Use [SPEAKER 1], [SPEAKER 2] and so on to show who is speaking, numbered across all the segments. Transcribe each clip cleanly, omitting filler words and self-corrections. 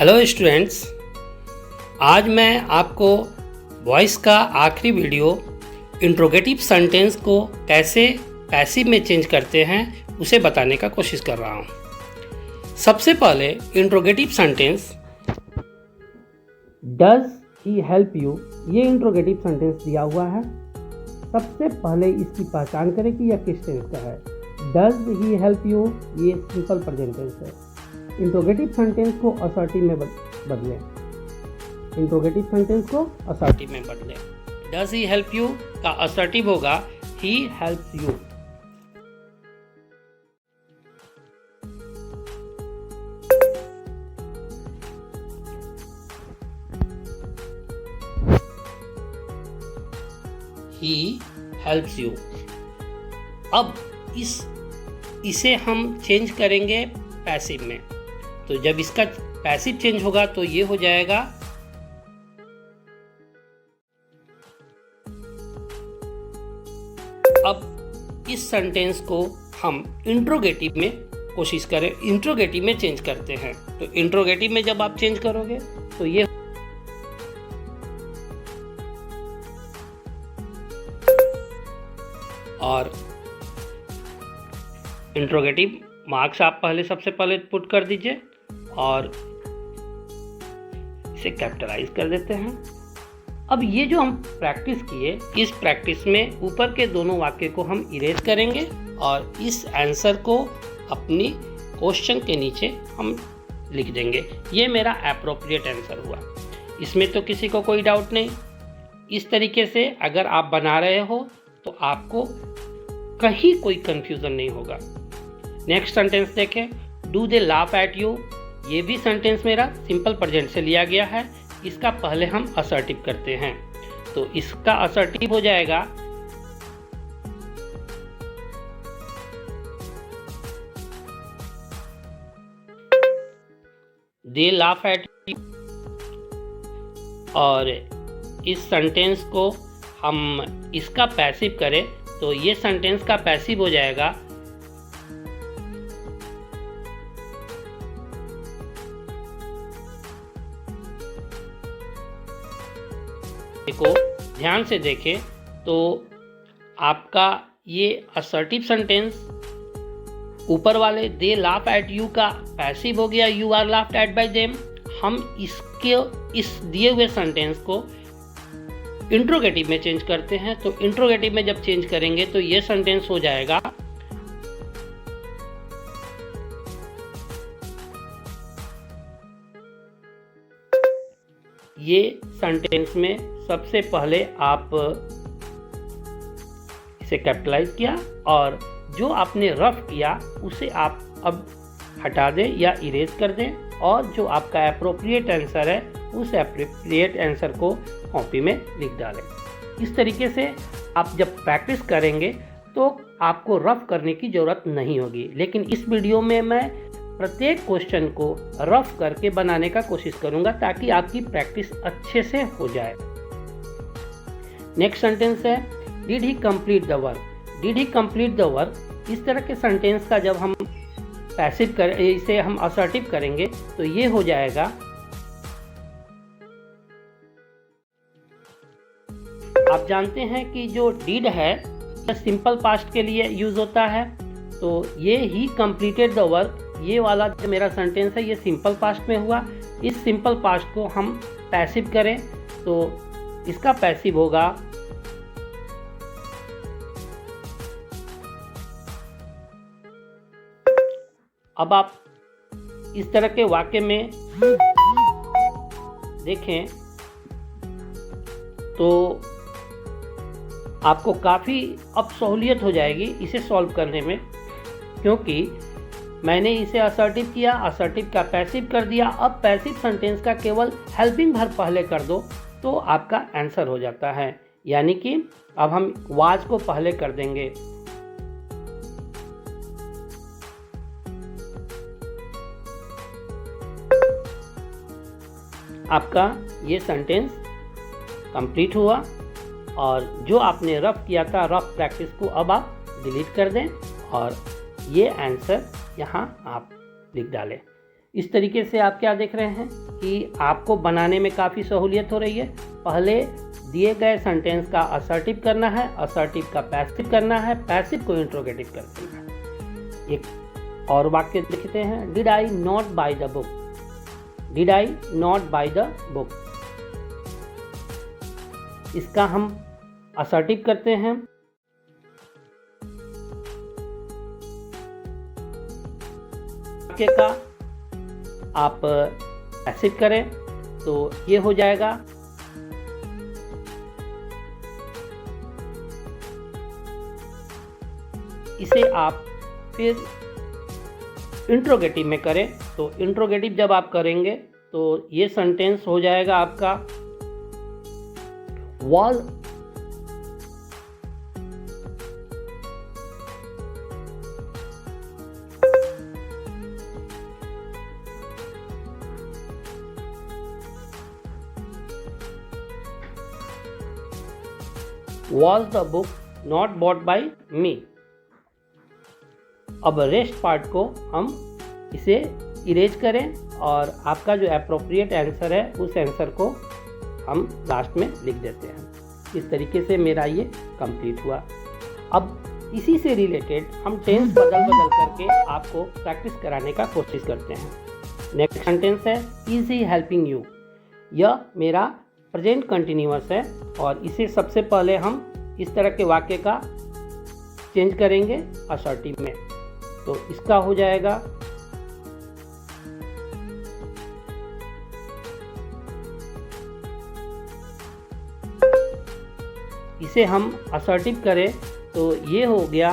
[SPEAKER 1] Hello students, आज मैं आपको वॉइस का आखिरी वीडियो इंट्रोगेटिव सेंटेंस को कैसे पैसिव में चेंज करते हैं उसे बताने का कोशिश कर रहा हूँ। सबसे पहले interrogative sentence does he help you, ये इंट्रोगेटिव सेंटेंस दिया हुआ है। सबसे पहले इसकी पहचान करें कि यह किस टेंस का है। डज ही हेल्प यू ये सिंपल प्रेजेंट टेंस है। इंट्रोगेटिव सेंटेंस को असर्टिव में बदलें। इंट्रोगेटिव सेंटेंस को असर्टिव में बदलें। डज ही हेल्प यू का असर्टिव होगा he helps you. He helps you. अब इसे हम चेंज करेंगे पैसिव में। तो जब इसका पैसिव चेंज होगा तो ये हो जाएगा अब इस सेंटेंस को हम इंट्रोगेटिव में कोशिश करें, इंट्रोगेटिव में चेंज करते हैं। तो इंट्रोगेटिव में जब आप चेंज करोगे तो ये और इंट्रोगेटिव मार्क्स आप सबसे पहले पुट कर दीजिए और इसे कैपिटलाइज कर देते हैं। अब ये जो हम प्रैक्टिस किए, इस प्रैक्टिस में ऊपर के दोनों वाक्य को हम इरेज करेंगे और इस आंसर को अपनी क्वेश्चन के नीचे हम लिख देंगे। ये मेरा एप्रोप्रिएट आंसर हुआ, इसमें तो किसी को कोई डाउट नहीं। इस तरीके से अगर आप बना रहे हो तो आपको कहीं कोई कंफ्यूजन नहीं होगा। नेक्स्ट सेंटेंस देखें, do they laugh at you. ये भी सेंटेंस मेरा सिंपल प्रेजेंट से लिया गया है। इसका पहले हम असर्टिव करते हैं। तो इसका असर्टिव हो जाएगा दे लाफ एट यू। और इस सेंटेंस को हम इसका पैसिव करें तो ये सेंटेंस का पैसिव हो जाएगा को ध्यान से देखें तो आपका ये असर्टिव सेंटेंस ऊपर वाले दे लाफ एट यू का पैसिव हो गया, you are laughed at by them. हम इस दिए हुए सेंटेंस को इंट्रोगेटिव में चेंज करते हैं। तो इंट्रोगेटिव में जब चेंज करेंगे तो ये सेंटेंस हो जाएगा ये सेंटेंस में सबसे पहले आप इसे कैपिटलाइज किया और जो आपने रफ किया उसे आप अब हटा दें या इरेज कर दें और जो आपका एप्रोप्रिएट आंसर है उस एप्रोप्रिएट आंसर को कॉपी में लिख डालें। इस तरीके से आप जब प्रैक्टिस करेंगे तो आपको रफ करने की ज़रूरत नहीं होगी। लेकिन इस वीडियो में मैं प्रत्येक क्वेश्चन को रफ करके बनाने का कोशिश करूंगा ताकि आपकी प्रैक्टिस अच्छे से हो जाए। नेक्स्ट सेंटेंस है did he complete the work. Did he complete the work. इस तरह के सेंटेंस का जब हम पैसिव कर इसे हम असर्टिव करेंगे तो ये हो जाएगा आप जानते हैं कि जो डिड है सिंपल पास्ट के लिए यूज होता है। तो ये ही कंप्लीटेड द वर्क, ये वाला जो मेरा सेंटेंस है ये सिंपल पास्ट में हुआ। इस सिंपल पास्ट को हम पैसिव करें तो इसका पैसिव होगा अब आप इस तरह के वाक्य में देखें तो आपको काफ़ी अब सहूलियत हो जाएगी इसे सॉल्व करने में, क्योंकि मैंने इसे असर्टिव किया, असर्टिव का पैसिव कर दिया। अब पैसिव सेंटेंस का केवल हेल्पिंग वर्ब पहले कर दो तो आपका आंसर हो जाता है। यानी कि अब हम वाज को पहले कर देंगे। आपका ये सेंटेंस कंप्लीट हुआ और जो आपने रफ किया था रफ प्रैक्टिस को अब आप डिलीट कर दें और ये आंसर यहाँ आप लिख डालें। इस तरीके से आप क्या देख रहे हैं कि आपको बनाने में काफ़ी सहूलियत हो रही है। पहले दिए गए सेंटेंस का असर्टिव करना है, असर्टिव का पैसिव करना है, पैसिव को इंट्रोगेटिव कर देना है। एक और वाक्य लिखते हैं, did I not by the book, did I not by the book. इसका हम असर्टिव करते हैं। वाक्य का आप पैसिव करें तो ये हो जाएगा, इसे आप फिर इंट्रोगेटिव में करें तो इंट्रोगेटिव जब आप करेंगे तो ये सेंटेंस हो जाएगा आपका was the book not bought by me. अब रेस्ट पार्ट को हम इसे इरेज करें और आपका जो अप्रोप्रिएट आंसर है उस आंसर को हम लास्ट में लिख देते हैं। इस तरीके से मेरा ये कंप्लीट हुआ। अब इसी से रिलेटेड हम टेंस बदल करके आपको प्रैक्टिस कराने का कोशिश करते हैं। नेक्स्ट सेंटेंस है इज ही हेल्पिंग यू। यह मेरा प्रेजेंट कंटिन्यूअस है और इसे सबसे पहले हम इस तरह के वाक्य का चेंज करेंगे असर्टिव में। तो इसका हो जाएगा इसे हम असर्टिव करें तो ये हो गया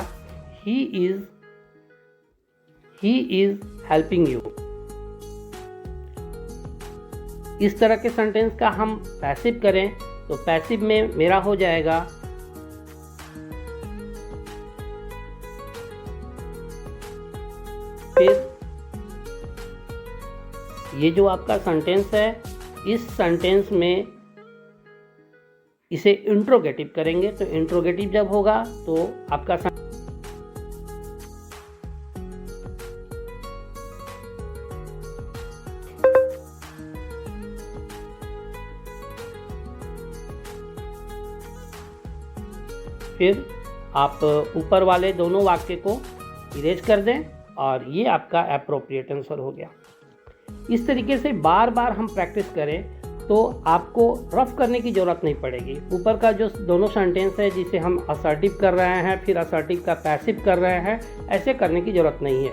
[SPEAKER 1] ही इज हेल्पिंग यू। इस तरह के सेंटेंस का हम पैसिव करें तो पैसिव में मेरा हो जाएगा फिर ये जो आपका सेंटेंस है इस सेंटेंस में इसे इंट्रोगेटिव करेंगे तो इंट्रोगेटिव जब होगा तो आपका फिर आप ऊपर वाले दोनों वाक्य को इरेज कर दें और ये आपका एप्रोप्रिएट आंसर हो गया। इस तरीके से बार बार हम प्रैक्टिस करें तो आपको रफ करने की ज़रूरत नहीं पड़ेगी। ऊपर का जो दोनों सेंटेंस है जिसे हम असर्टिव कर रहे हैं फिर असर्टिव का पैसिव कर रहे हैं, ऐसे करने की ज़रूरत नहीं है।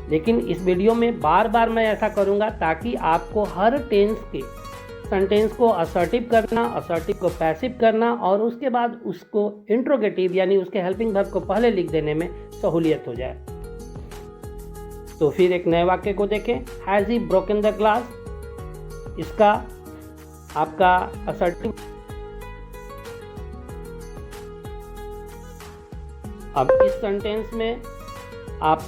[SPEAKER 1] लेकिन इस वीडियो में बार बार मैं ऐसा करूँगा ताकि आपको हर टेंस के सेंटेंस को असर्टिव करना, असर्टिव को पैसिव करना और उसके बाद उसको इंट्रोगेटिव यानी उसके हेल्पिंग वर्ब को पहले लिख देने में सहूलियत हो जाए। तो फिर एक नए वाक्य को देखें, has he broken the glass. इसका आपका असर्टिव अब इस सेंटेंस में आप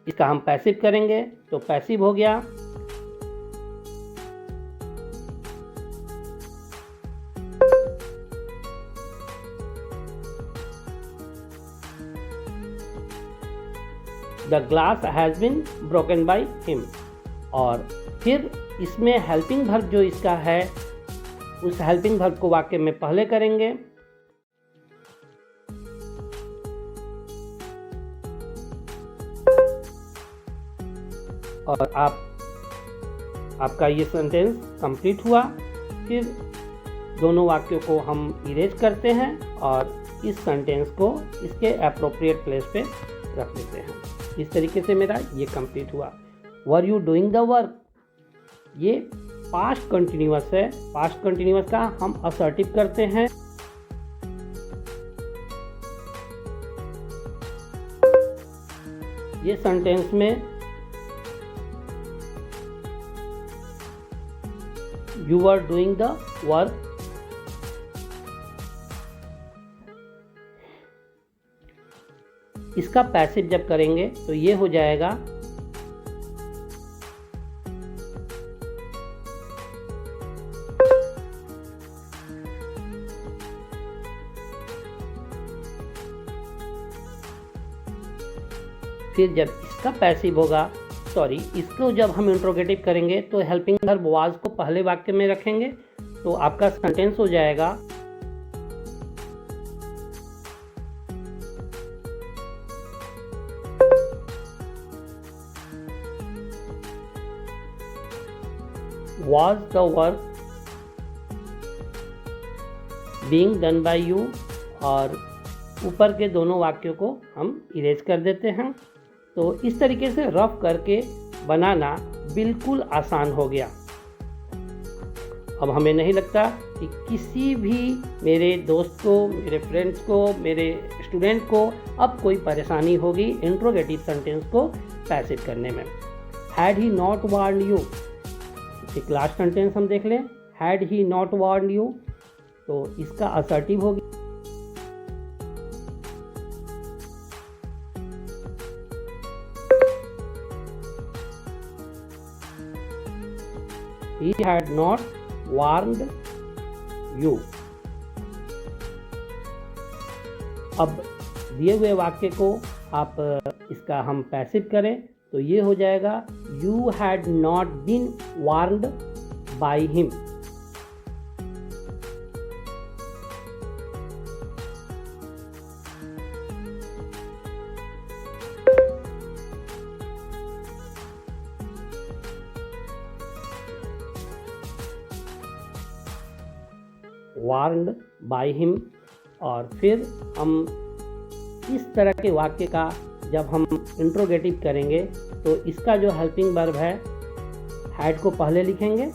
[SPEAKER 1] इसका हम पैसिव करेंगे तो पैसिव हो गया the glass has been broken by him. और फिर इसमें हेल्पिंग वर्ब जो इसका है उस हेल्पिंग वर्ब को वाक्य में पहले करेंगे और आपका ये सेंटेंस कंप्लीट हुआ। फिर दोनों वाक्यों को हम इरेज करते हैं और इस सेंटेंस को इसके एप्रोप्रिएट प्लेस पे रख देते हैं। इस तरीके से मेरा ये कंप्लीट हुआ। Were you doing the work, ये पास्ट कंटिन्यूअस है। पास्ट कंटिन्यूअस का हम असर्टिव करते हैं ये सेंटेंस में you are doing the work. इसका पैसिव जब करेंगे तो ये हो जाएगा फिर जब इसका पैसिव होगा, इसको जब हम इंट्रोगेटिव करेंगे तो हेल्पिंग वर्ब वाज को पहले वाक्य में रखेंगे, तो आपका सेंटेंस हो जाएगा was the work being done by you, और ऊपर के दोनों वाक्यों को हम इरेज कर देते हैं। तो इस तरीके से रफ करके बनाना बिल्कुल आसान हो गया। अब हमें नहीं लगता कि किसी भी मेरे दोस्त को, मेरे फ्रेंड्स को, मेरे स्टूडेंट को अब कोई परेशानी होगी इंट्रोगेटिव सेंटेंस को पैसिव करने में। Had he not warned you, एक लास्ट सेंटेंस हम देख लें, had he not warned you, तो इसका असर्टिव होगी he had not warned you। अब दिए हुए वाक्य को आप इसका हम पैसिव करें तो ये हो जाएगा you had not been warned by him। Warned by him. और फिर हम इस तरह के वाक्य का जब हम इंट्रोगेटिव करेंगे तो इसका जो हेल्पिंग वर्ब है हैड को पहले लिखेंगे,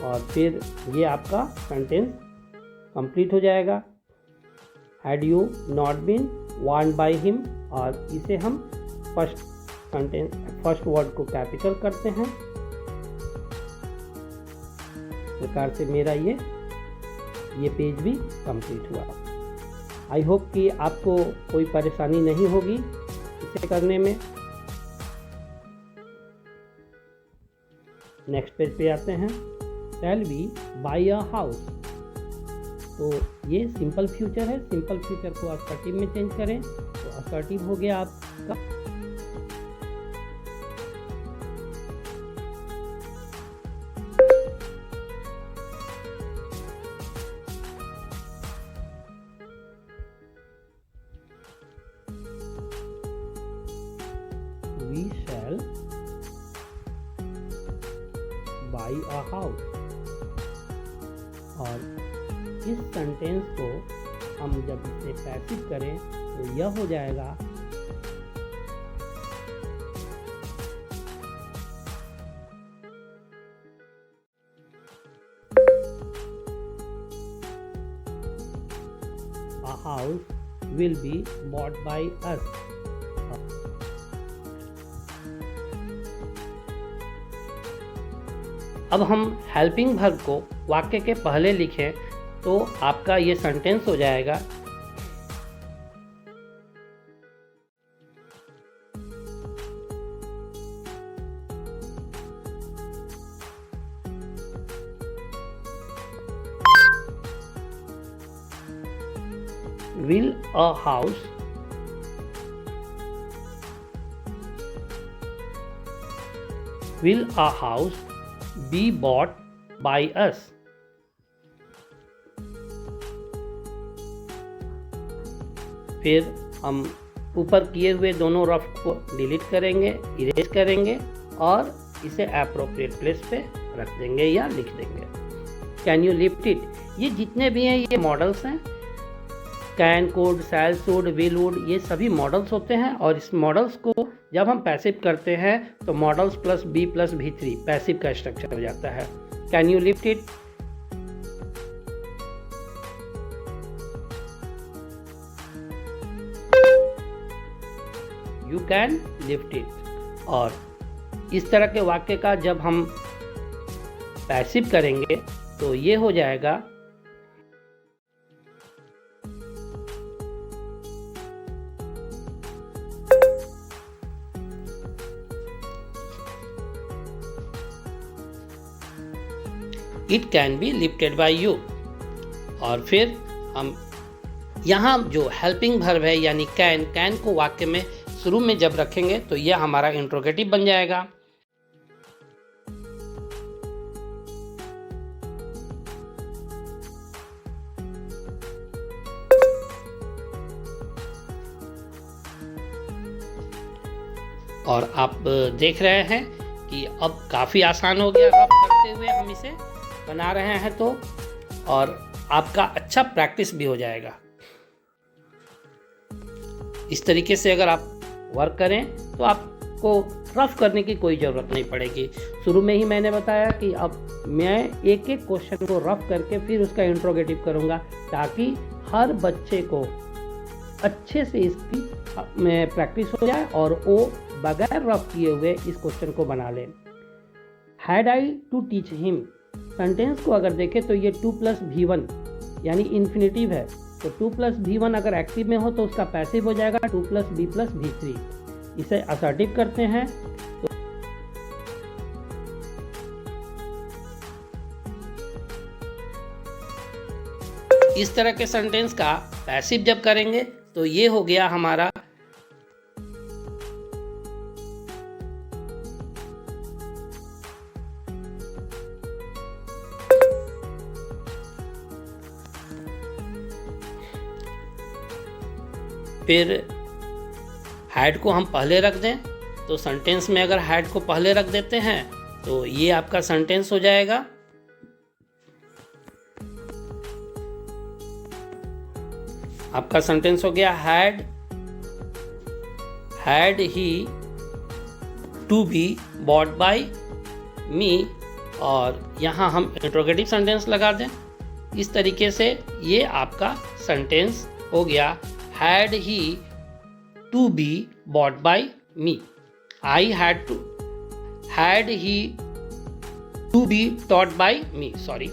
[SPEAKER 1] और फिर ये आपका सेंटेंस कंप्लीट हो जाएगा। Had you not been warned by him, और इसे हम फर्स्ट वर्ड को कैपिटल करते हैं। इस प्रकार से मेरा ये पेज भी कंप्लीट हुआ। आई होप कि आपको कोई परेशानी नहीं होगी इसे करने में। नेक्स्ट पेज पे आते हैं। Shall we buy a house, तो ये सिंपल फ्यूचर है। सिंपल फ्यूचर को असर्टिव में चेंज करें तो असर्टिव हो गया आपका we shall buy a house। और इस सेंटेंस को हम जब इसे पैसिव करें तो यह हो जाएगा a house will be bought by us। अब हम हेल्पिंग वर्ब को वाक्य के पहले लिखें तो आपका ये सेंटेंस हो जाएगा will a house be bought by us। फिर हम ऊपर किए हुए दोनों रफ को डिलीट करेंगे, इरेज करेंगे और इसे एप्रोप्रिएट प्लेस पे रख देंगे या लिख देंगे। कैन यू लिफ्ट इट, ये जितने भी हैं ये मॉडल्स हैं। Can, could, shall, should, will, would, ये सभी मॉडल्स होते हैं। और इस मॉडल्स को जब हम पैसिव करते हैं तो models plus be plus V3 passive का स्ट्रक्चर हो जाता है। Can you lift it, you can lift it. और इस तरह के वाक्य का जब हम पैसिव करेंगे तो ये हो जाएगा it can be lifted bye you. और फिर हम यहाँ जो हेल्पिंग वर्ब है यानी कैन को वाक्य में शुरू में जब रखेंगे तो यह हमारा इंट्रोगेटिव बन जाएगा। और आप देख रहे हैं कि अब काफ़ी आसान हो गया रफ करते हुए हम इसे बना रहे हैं तो, और आपका अच्छा प्रैक्टिस भी हो जाएगा। इस तरीके से अगर आप वर्क करें तो आपको रफ करने की कोई ज़रूरत नहीं पड़ेगी। शुरू में ही मैंने बताया कि अब मैं एक एक क्वेश्चन को रफ करके फिर उसका इंट्रोगेटिव करूँगा ताकि हर बच्चे को अच्छे से इसकी में प्रैक्टिस हो जाए और वो बगैर रफ किए हुए इस क्वेश्चन को बना लें। Had I to teach him, sentence को अगर देखें तो ये 2 + V1 यानी इन्फिनेटिव है, तो 2 + V1 अगर एक्टिव में हो तो उसका पैसिव हो जाएगा 2 + B + V3। इसे असर्टिव करते हैं तो इस तरह के सेंटेंस का पैसिव जब करेंगे तो ये हो गया हमारा फिर हैड को हम पहले रख दें तो सेंटेंस में अगर हैड को पहले रख देते हैं तो ये आपका सेंटेंस हो जाएगा। आपका सेंटेंस हो गया had he to be bought by me, और यहाँ हम इंट्रोगेटिव सेंटेंस लगा दें। इस तरीके से ये आपका सेंटेंस हो गया had he to be bought by me, had he to be taught by me, sorry.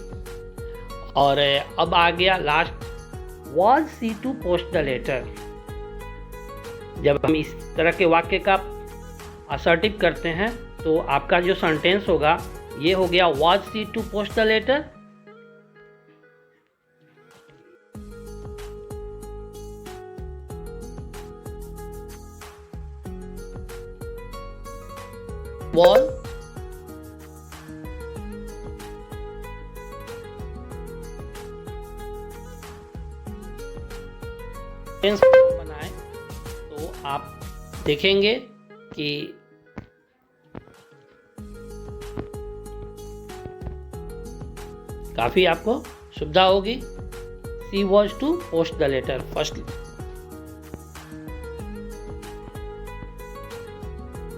[SPEAKER 1] और अब आ गया last, was she to post the letter। जब हम इस तरह के वाक्य का असर्टिव करते हैं तो आपका जो सेंटेंस होगा ये हो गया was she to post the letter। वॉल बनाए तो आप देखेंगे कि काफी आपको सुविधा होगी। She was to post the letter first.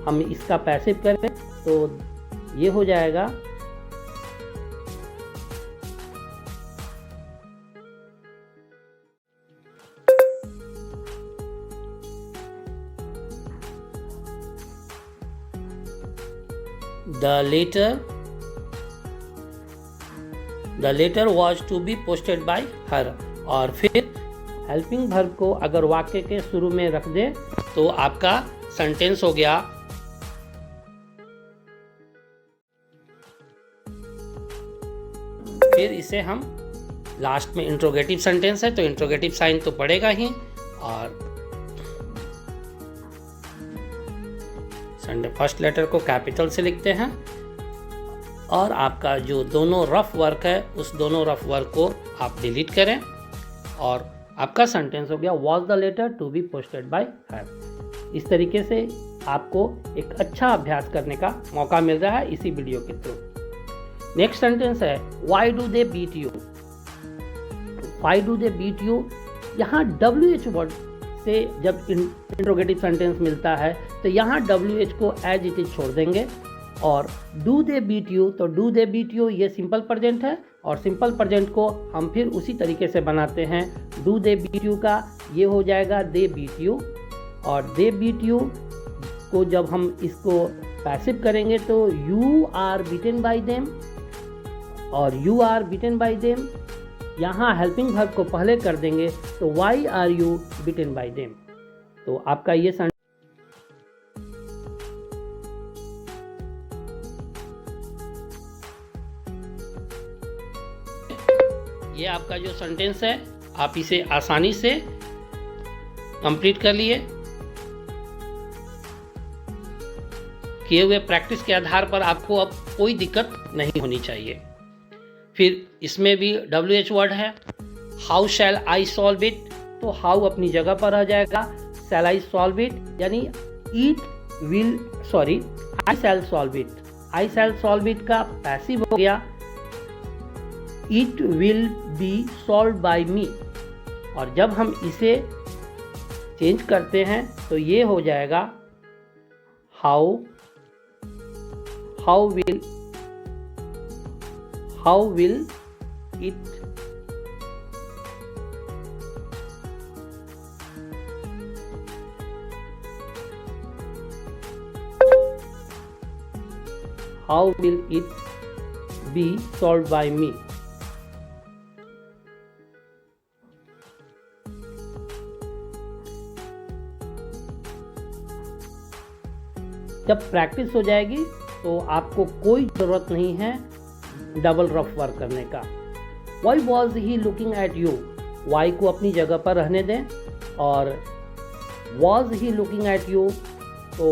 [SPEAKER 1] हम इसका पैसिव करें तो ये हो जाएगा The letter was to be posted by her। और फिर हेल्पिंग वर्ब को अगर वाक्य के शुरू में रख दें तो आपका सेंटेंस हो गया फिर इसे हम लास्ट में इंट्रोगेटिव सेंटेंस है तो इंट्रोगेटिव साइन तो पड़ेगा ही, और फर्स्ट लेटर को कैपिटल से लिखते हैं और आपका जो दोनों रफ वर्क है उस दोनों रफ वर्क को आप डिलीट करें और आपका सेंटेंस हो गया was the letter to be posted by her. इस तरीके से आपको एक अच्छा अभ्यास करने का मौका मिल रहा है इसी वीडियो के थ्रू। नेक्स्ट सेंटेंस है why do they beat you. Why do they beat you, यहाँ WH वर्ड से जब इंट्रोगेटिव सेंटेंस मिलता है तो यहाँ WH को एज इट इज छोड़ देंगे, और डू दे बीट यू तो डू दे बीट यू ये सिंपल प्रेजेंट है और सिंपल प्रेजेंट को हम फिर उसी तरीके से बनाते हैं। डू दे बीट यू का ये हो जाएगा दे बीट यू, और दे बीट यू को जब हम इसको पैसिव करेंगे तो you are beaten by them, और you are beaten by them यहाँ हेल्पिंग वर्ब को पहले कर देंगे तो why are you beaten by them. तो आपका ये ये आपका जो सेंटेंस है आप इसे आसानी से कंप्लीट कर लिए। किए हुए प्रैक्टिस के आधार पर आपको अब कोई दिक्कत नहीं होनी चाहिए। फिर इसमें भी WH वर्ड है। How shell I solve it, तो हाउ अपनी जगह पर आ जाएगा। शैल आई सॉल्व इट यानी I shall solve it. I shall solve it का पैसिव हो गया it will be solve by me, और जब हम इसे चेंज करते हैं तो ये हो जाएगा how will it be solved by me। जब प्रैक्टिस हो जाएगी तो आपको कोई ज़रूरत नहीं है डबल रफ वर्क करने का। Why was he looking at you, why को अपनी जगह पर रहने दें, और was he looking at you तो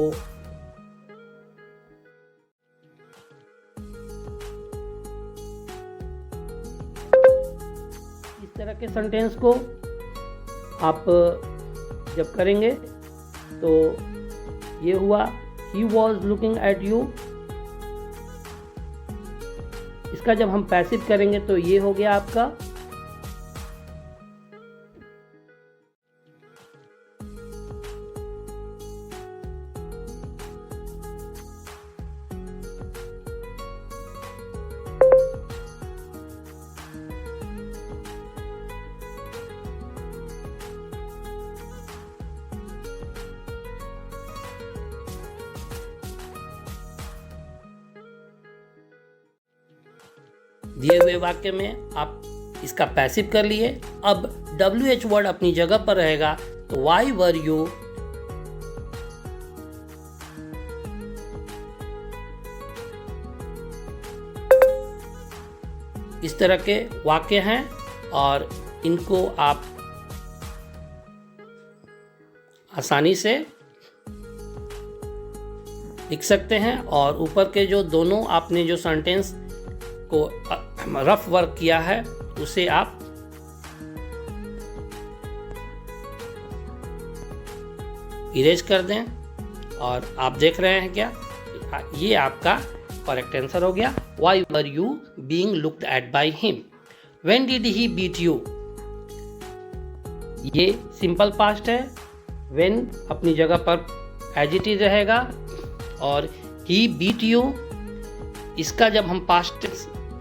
[SPEAKER 1] इस तरह के सेंटेंस को आप जब करेंगे तो ये हुआ he was looking at you। इसका जब हम पैसिव करेंगे तो ये हो गया आपका दिए हुए वाक्य में आप इसका पैसिव कर लिए। अब WH वर्ड अपनी जगह पर रहेगा तो वाई वर यू, इस तरह के वाक्य हैं और इनको आप आसानी से लिख सकते हैं। और ऊपर के जो दोनों आपने जो सेंटेंस को रफ वर्क किया है उसे आप इरेज कर दें, और आप देख रहे हैं क्या ये आपका करेक्ट आंसर हो गया। Why were you being looked at by him, when did he beat you, ये सिंपल पास्ट है। व्हेन अपनी जगह पर एज इट इज रहेगा, और ही बीट यू इसका जब हम पास्ट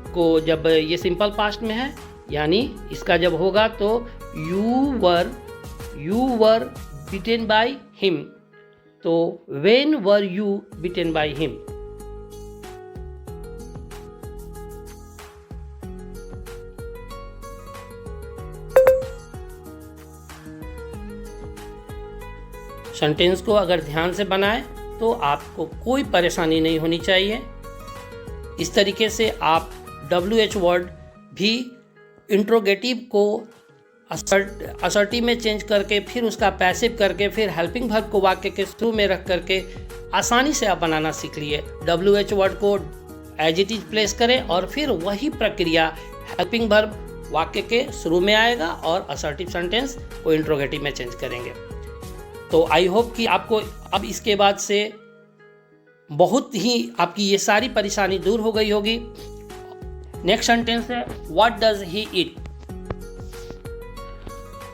[SPEAKER 1] को, जब ये सिंपल पास्ट में है यानी इसका जब होगा तो you were beaten by him, तो when were you beaten by him. Sentence को अगर ध्यान से बनाएं तो आपको कोई परेशानी नहीं होनी चाहिए। इस तरीके से आप WH वर्ड भी इंट्रोगेटिव को असर्टिव में चेंज करके, फिर उसका पैसिव करके, फिर हेल्पिंग वर्ब को वाक्य के शुरू में रख करके आसानी से आप बनाना सीख लिए। WH वर्ड को एज इट इज प्लेस करें और फिर वही प्रक्रिया हेल्पिंग वर्ब वाक्य के शुरू में आएगा और असर्टिव सेंटेंस को इंट्रोगेटिव में चेंज करेंगे। तो आई होप कि आपको अब इसके बाद से बहुत ही आपकी ये सारी परेशानी दूर हो गई होगी। नेक्स्ट सेंटेंस है व्हाट डज ही ईट।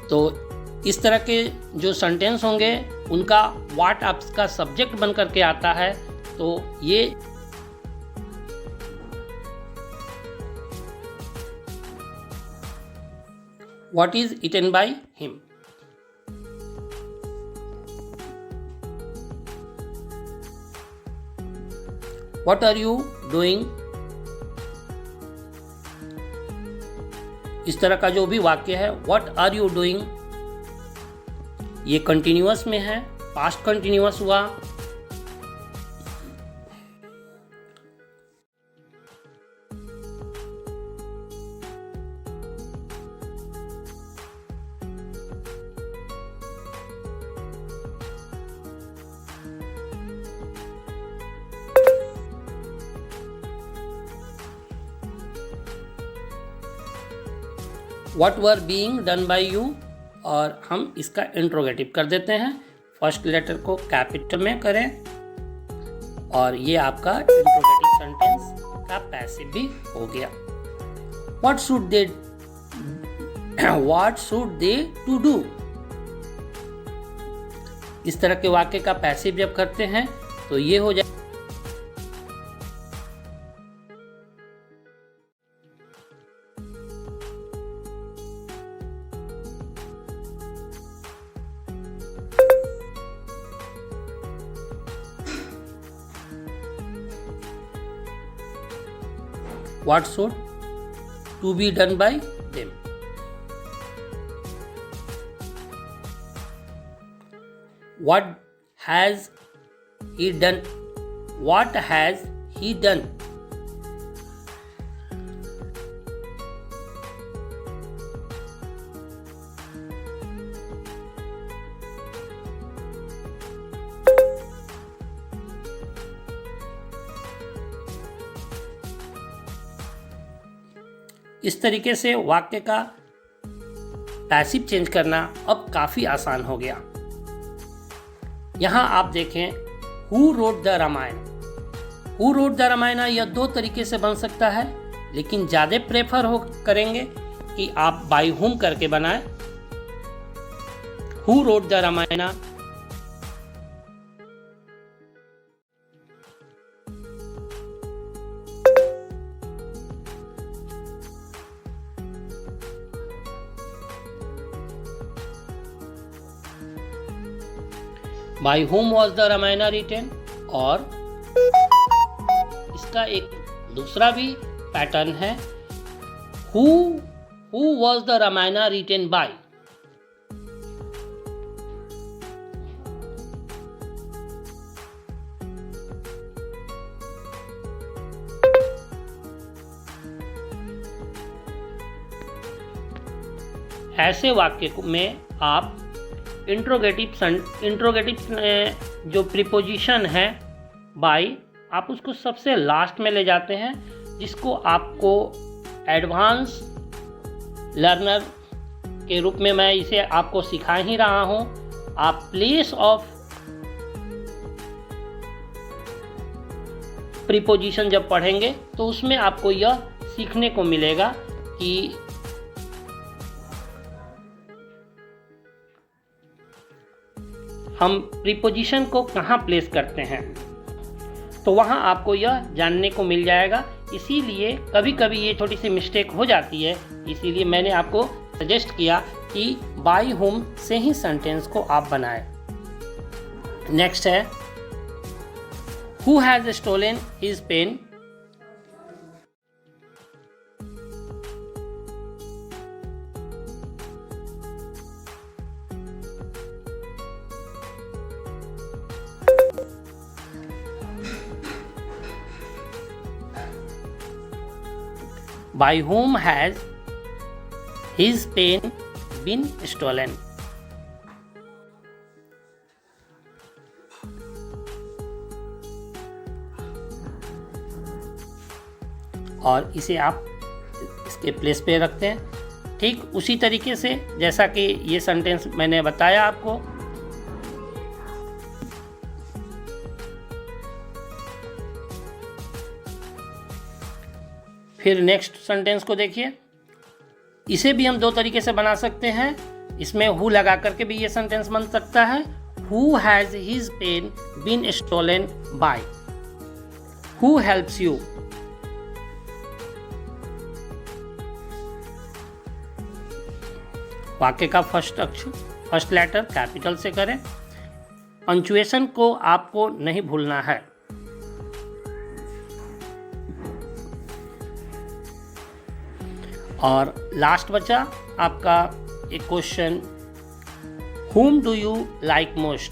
[SPEAKER 1] तो इस तरह के जो सेंटेंस होंगे उनका व्हाट आपका सब्जेक्ट बन करके आता है, तो ये what is eaten by him. What are you doing, इस तरह का जो भी वाक्य है व्हाट आर यू डूइंग, ये कंटिन्यूअस में है, पास्ट कंटिन्यूअस हुआ। What were being done by you, और हम इसका इंट्रोगेटिव कर देते हैं। फर्स्ट लेटर को कैपिटल में करें और ये आपका इंट्रोगेटिव सेंटेंस का पैसिव भी हो गया। What should they to do, इस तरह के वाक्य का पैसिव जब करते हैं तो ये हो जाए what should to be done by them. What has he done? What has he done? इस तरीके से वाक्य का पैसिव चेंज करना अब काफ़ी आसान हो गया। यहाँ आप देखें, who wrote the Ramayana. Who wrote the Ramayana यह दो तरीके से बन सकता है, लेकिन ज़्यादा प्रेफर करेंगे कि आप बाय हुम करके बनाएं। Who wrote the Ramayana, by whom was the Ramayana written, और इसका एक दूसरा भी पैटर्न है, who was the Ramayana written by। ऐसे वाक्य में आप इंट्रोगेटिव जो प्रीपोजिशन है बाय, आप उसको सबसे लास्ट में ले जाते हैं, जिसको आपको एडवांस लर्नर के रूप में मैं इसे आपको सिखा ही रहा हूँ। आप प्लेस ऑफ प्रीपोजिशन जब पढ़ेंगे तो उसमें आपको यह सीखने को मिलेगा कि हम प्रीपोजिशन को कहाँ प्लेस करते हैं, तो वहाँ आपको यह जानने को मिल जाएगा। इसीलिए कभी कभी ये छोटी सी मिस्टेक हो जाती है, इसीलिए मैंने आपको सजेस्ट किया कि बाय हुम से ही सेंटेंस को आप बनाएं। नेक्स्ट है, who has stolen his pen. By whom has his pen been stolen? और इसे आप इसके प्लेस पे रखते हैं, ठीक उसी तरीके से जैसा कि ये सेंटेंस मैंने बताया आपको। फिर नेक्स्ट सेंटेंस को देखिए, इसे भी हम दो तरीके से बना सकते हैं। इसमें हु लगा करके भी ये सेंटेंस बन सकता है, who has his pen been stolen by, who helps you. वाक्य का फर्स्ट लेटर कैपिटल से करें। पंक्चुएशन को आपको नहीं भूलना है। और लास्ट बचा आपका एक question, whom do you like most?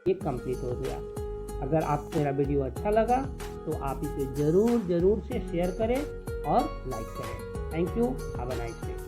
[SPEAKER 1] ये कंप्लीट हो गया। अगर आपको मेरा वीडियो अच्छा लगा तो आप इसे जरूर से शेयर करें और लाइक करें। Thank you, have a nice day.